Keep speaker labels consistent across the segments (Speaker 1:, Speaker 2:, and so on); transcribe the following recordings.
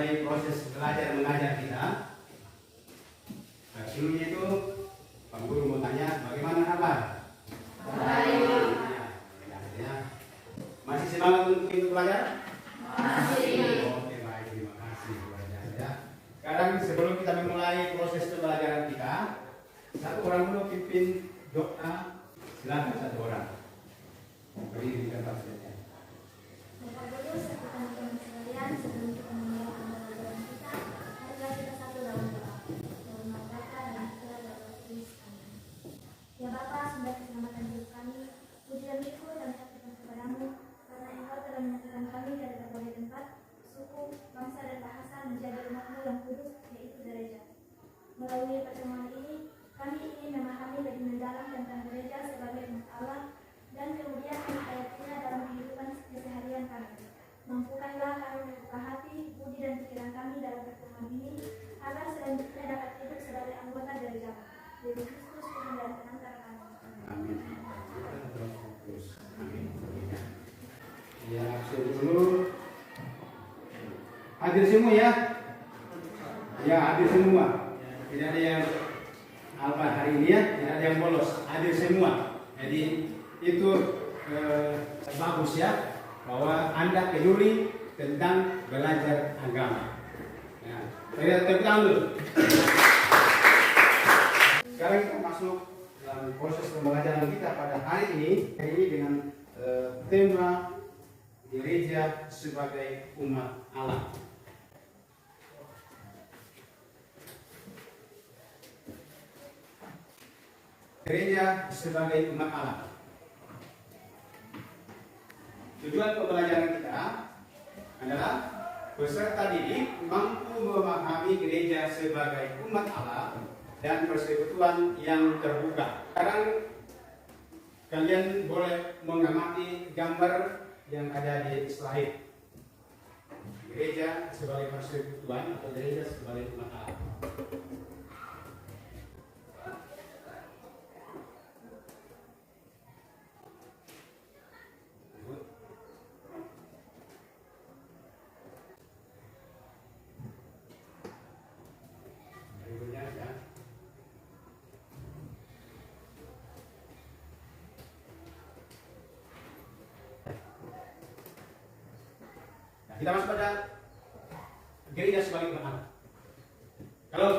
Speaker 1: memulai proses belajar mengajar kita. Nah, sebelumnya itu Pak Guru mau tanya, bagaimana kabar?
Speaker 2: Baik.
Speaker 1: Ya. Masih semangat untuk belajar?
Speaker 2: Masih.
Speaker 1: Oke, baik, terima kasih belajar ya. Sekarang sebelum kita memulai proses pembelajaran kita, satu orang dulu pimpin doa. Silakan satu orang. Berdiri di tempat saja.
Speaker 3: Bapak Guru, serta teman-teman sekalian, sebelum kita memulai pembelajaran kita, marilah kita satu dalam doa. Dalam nama Bapa dan Putra dan Roh Kudus. Amin. Ya Bapa, sumber keselamatan hidup kami, puji dan syukur kami aturkan kepadamu, karena Engkau telah menyatukan kami dari berbagai tempat, suku, bangsa dan bahasa menjadi umat-Mu yang kudus, yaitu gereja. Melalui pertemuan ini, kami ingin memahami lebih mendalam tentang gereja sebagai umat Allah, dan kemudian menghayatinya dalam kehidupan keseharian kami. Mampukanlah kami membuka hati, budi dan pikiran kami dalam pertemuan ini, agar selanjutnya dapat hidup sebagai anggota gereja. Yesus Kristus, Tuhan dan Pengantar kami.
Speaker 1: Amin. Amin. Ya, dulu. Hadir semua ya. Ya, hadir semua. Tidak ada yang apa hari ini ya, tidak ada yang bolos. Hadir semua. Jadi itu bagus ya, bahwa Anda peduli tentang belajar agama. Ya, saya tepuk tangan dulu. Sekarang kita masuk dalam proses pembelajaran kita pada hari ini dengan tema gereja sebagai umat Allah. Gereja sebagai umat Allah. Tujuan pembelajaran kita adalah peserta didik mampu memahami gereja sebagai umat Allah dan persekutuan yang terbuka. Sekarang kalian boleh mengamati gambar yang ada di slide. Gereja sebagai persekutuan atau gereja sebagai umat Allah. Kita masuk pada gereja sebagai umat Allah. Kalau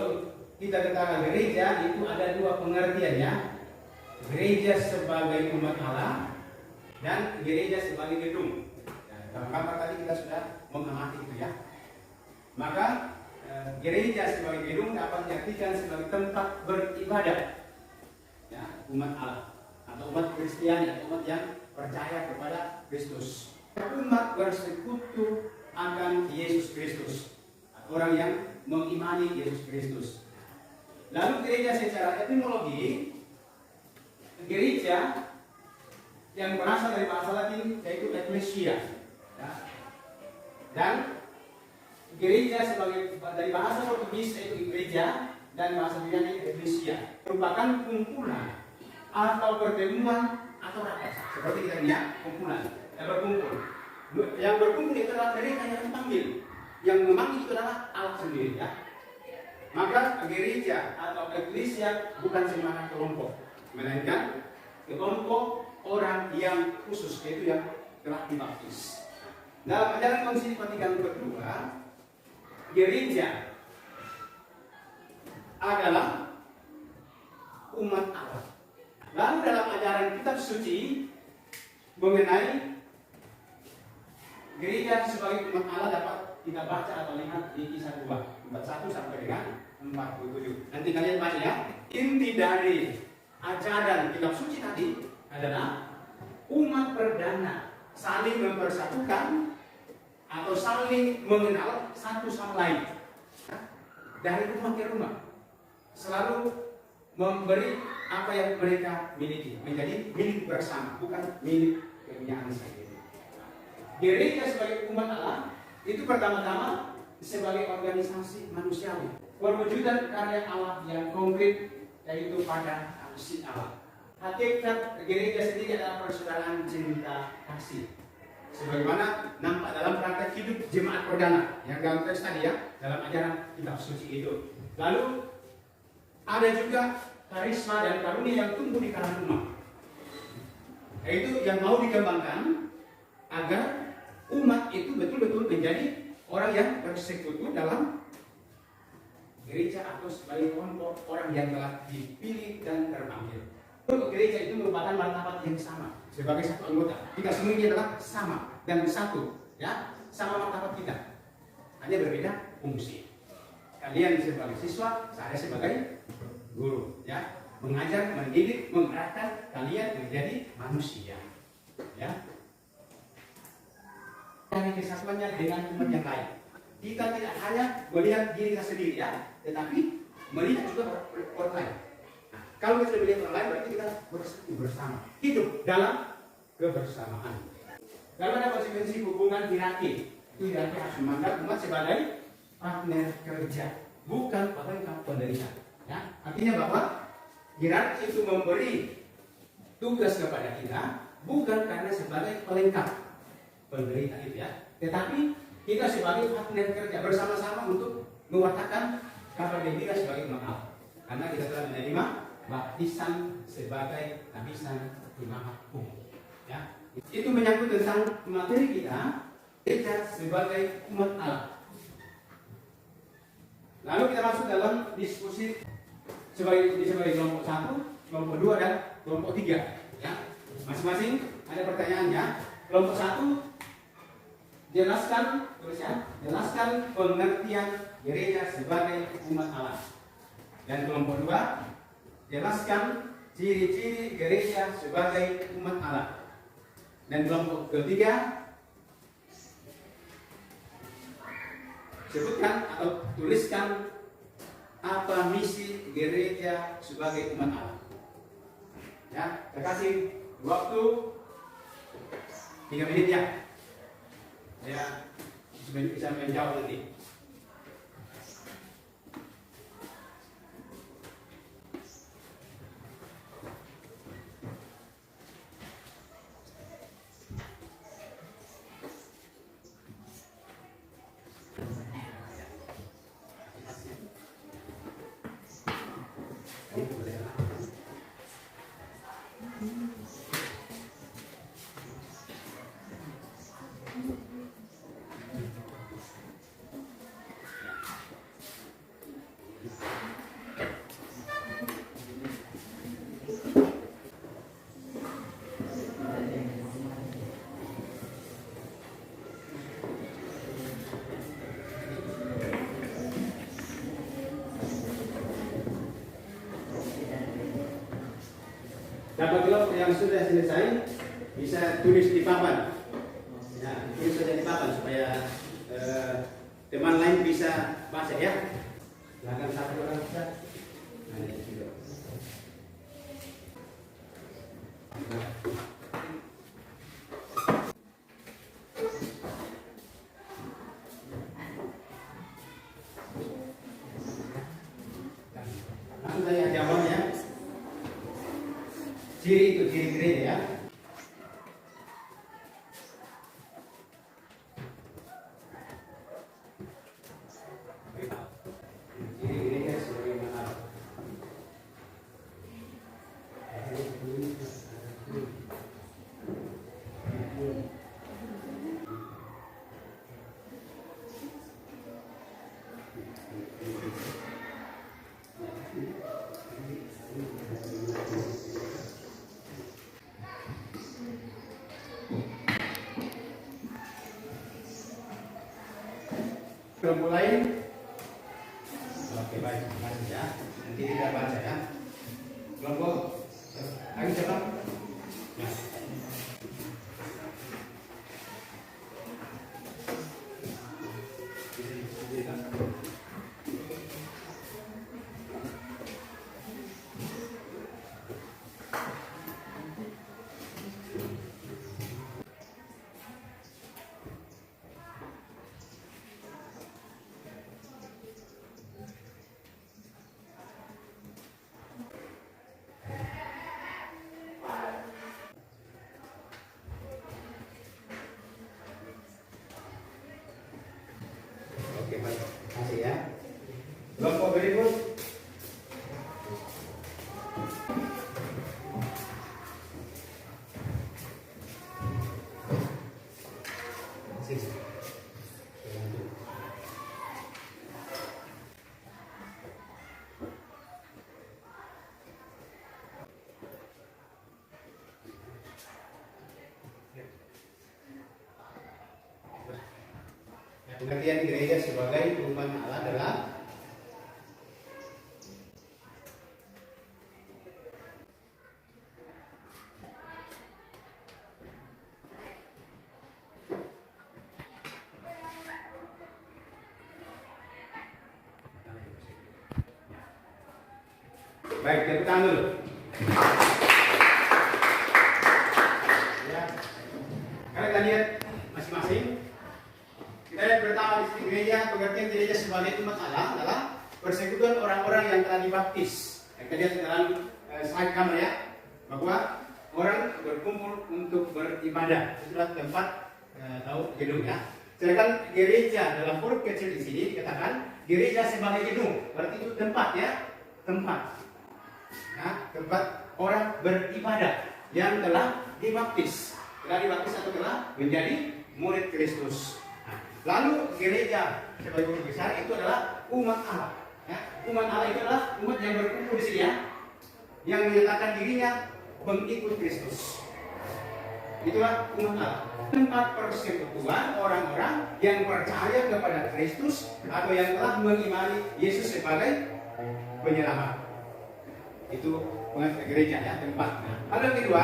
Speaker 1: kita katakan gereja itu ada dua pengertian ya. Gereja sebagai umat Allah dan gereja sebagai gedung. Dalam gambar tadi kita sudah mengamati itu ya. Maka gereja sebagai gedung dapat diartikan sebagai tempat beribadah ya, umat Allah atau umat Kristiani atau umat yang percaya kepada Kristus. Umat bersekutu akan Yesus Kristus, orang yang mengimani Yesus Kristus. Lalu gereja secara etimologi, gereja yang berasal dari bahasa Latin yaitu ecclesia, ya. Dan gereja sebagai dari bahasa Portugis yaitu gereja dan bahasa Yunani ecclesia, merupakan kumpulan atau pertemuan atau rapat. Seperti kita lihat kumpulan. Yang berkumpul itu adalah mereka yang dipanggil. Yang memanggil itu adalah Allah sendiri ya. Maka gereja atau eklesia bukan sembarang kelompok, melainkan kelompok orang yang khusus, yaitu yang telah dibaptis. Dalam ajaran Konsili Vatikan kedua, gereja adalah umat Allah. Lalu dalam ajaran kitab suci mengenai gereja sebagai umat Allah dapat kita baca atau lihat di Kisah 2, 41 sampai dengan 47. Nanti kalian baca ya. Inti dari ajaran kitab suci tadi adalah umat perdana saling mempersatukan atau saling mengenal satu sama lain. Dari rumah ke rumah selalu memberi apa yang mereka miliki, menjadi milik bersama, bukan milik kepunyaan sendiri. Gereja sebagai umat Allah itu pertama-tama sebagai organisasi manusiawi, perwujudan karya Allah yang konkret, yaitu pada kasih Allah. Hakikat gereja sendiri adalah persaudaraan cinta kasih. sebagaimana nampak dalam praktek hidup jemaat perdana yang dalam teks tadi ya, dalam ajaran kitab suci itu. Lalu ada juga karisma dan karunia yang tumbuh di kalangan umat, yaitu yang mau dikembangkan agar umat itu betul-betul menjadi orang yang bersekutu dalam gereja atau sebagai kelompok orang yang telah dipilih dan terpanggil. Untuk gereja itu merupakan martabat yang sama sebagai satu anggota. Kita semuanya adalah sama dan satu, ya, sama martabat kita. Hanya berbeda fungsi. Kalian sebagai siswa, saya sebagai guru, ya, mengajar, mendidik, mengarahkan kalian menjadi manusia, ya. Dari kesatuannya dengan umat yang lain. Kita tidak hanya melihat diri kita sendiri, ya, tetapi melihat juga orang lain. Nah, kalau kita melihat orang lain, berarti kita bersatu bersama, hidup dalam kebersamaan. Kalau ada konsekuensi hubungan hierarki, itu hierarki harus memandang umat sebagai partner kerja, bukan pelengkap penderita. Ya, artinya bahwa hierarki itu memberi tugas kepada kita bukan karena sebagai pelengkap penderita itu, ya, tetapi kita sebagai partner kerja bersama-sama untuk mewartakan kabar gembira sebagai umat Allah. Karena kita telah menerima baptisan sebagai lapisan imamat umum. Ya, itu menyangkut tentang materi kita sebagai umat Allah. Lalu kita masuk dalam diskusi sebagai kelompok 1, kelompok 2 dan kelompok 3. Ya, masing-masing ada pertanyaannya. Kelompok 1, jelaskan pengertian gereja sebagai umat Allah. Dan kelompok 2, jelaskan ciri-ciri gereja sebagai umat Allah. Dan kelompok ketiga, sebutkan atau tuliskan apa misi gereja sebagai umat Allah. Ya, saya kasih waktu 3 menit, ya. Ya, bisa menjawab nanti. Apabila yang sudah selesai bisa tulis di papan, ya, tulis saja di papan supaya teman lain bisa baca, ya. Silakan satu orang bisa. Nah, ini juga. Langsung saya jawab, ya. Ciri itu ciri gereja, ya. Ciri gereja sebagai mana? Kelompok lain, oke, baik, terima kasih, ya. Nanti kita baca, ya. Kelompok lagi siapa? Ya. Pengertian gereja sebagai umat Allah adalah baik, tepuk tangan dulu. Ya. Karena kita lihat masing-masing. Kita lihat pertama di sini gereja, pengertian gereja sebagai umat Allah adalah persekutuan orang-orang yang telah dibaptis. Kita lihat dalam slide kamera ya, bahwa orang berkumpul untuk beribadah. Itulah tempat tahu gedung ya. Sedangkan gereja dalam huruf kecil di sini dikatakan gereja sebagai gedung. Berarti itu tempat ya, tempat. Nah, tempat orang beribadah yang telah dibaptis. Telah dibaptis atau telah menjadi murid Kristus. Nah, lalu gereja sebagai guru besar itu adalah umat Allah. Ya, umat Allah itu adalah umat yang berkumpul di sini ya, yang menyatakan dirinya mengikut Kristus. Itulah umat Allah. Tempat persekutuan orang-orang yang percaya kepada Kristus atau yang telah mengimani Yesus sebagai penyelamat. Itu pengertian gereja ya, tempatnya. Lalu yang kedua,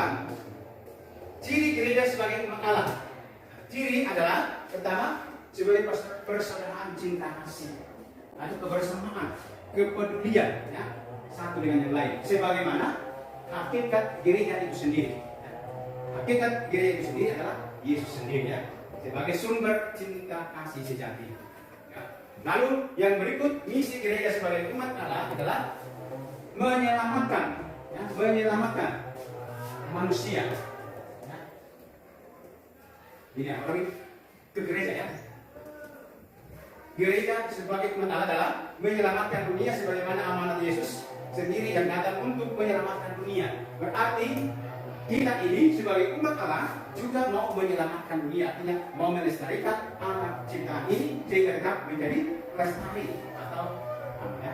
Speaker 1: ciri gereja sebagai umat Allah. Ciri adalah pertama sebagai persaudaraan cinta kasih, ada kebersamaan, kepedulian ya, satu dengan yang lain. Sebagaimana hakikat gereja itu sendiri. Hakikat gereja itu sendiri adalah Yesus sendiri ya, sebagai sumber cinta kasih sejati. Ya. Lalu yang berikut, misi gereja sebagai umat Allah adalah menyelamatkan, ya, menyelamatkan manusia. Ya. Ini orang ke gereja ya. Gereja sebagai umat Allah adalah menyelamatkan dunia sebagaimana amanat Yesus sendiri yang datang untuk menyelamatkan dunia. Berarti kita ini sebagai umat Allah juga mau menyelamatkan dunia, artinya mau melestarikan anak ciptaan ini sehingga tetap menjadi lestari atau ya.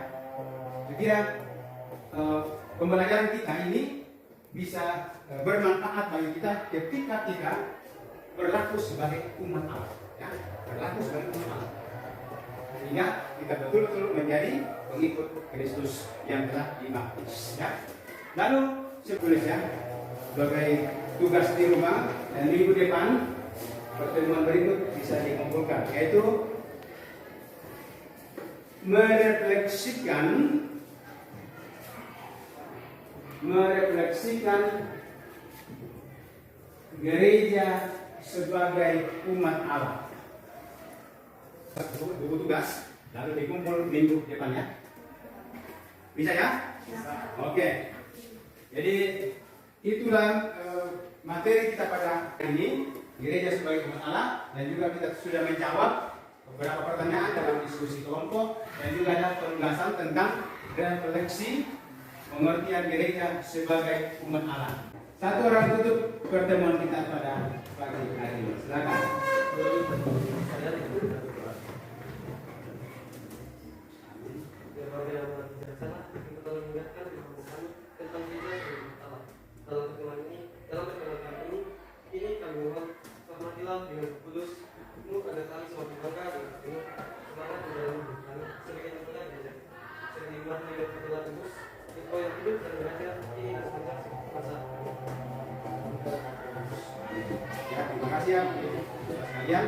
Speaker 1: Kira pembelajaran kita ini bisa bermanfaat bagi kita ketika kita berlaku sebagai umat Allah, ya, berlaku sebagai umat Allah, sehingga kita betul-betul menjadi pengikut Kristus yang telah dibaptis. Ya. Lalu seterusnya sebagai tugas di rumah dan minggu depan pertemuan berikut bisa dikumpulkan, yaitu merefleksikan gereja sebagai umat Allah. Buku tugas lalu dikumpul minggu depannya. Bisa ya? Oke. Jadi itulah materi kita pada hari ini, gereja sebagai umat Allah, dan juga kita sudah menjawab beberapa pertanyaan dalam diskusi kelompok, dan juga ada penugasan tentang refleksi pengertian gereja sebagai umat Allah. Satu orang tutup pertemuan kita pada pagi hari ini. Silakan.
Speaker 4: Dengan kudus, penuh pada kami suatu bangga dengan penuh semangat di dalam hidup kami sebagai anggota gereja. Sering dibuat hidup adalah tebus, engkau yang hidup dan belajar ini semenjak masa.
Speaker 1: Ya, terima kasih ya sekalian.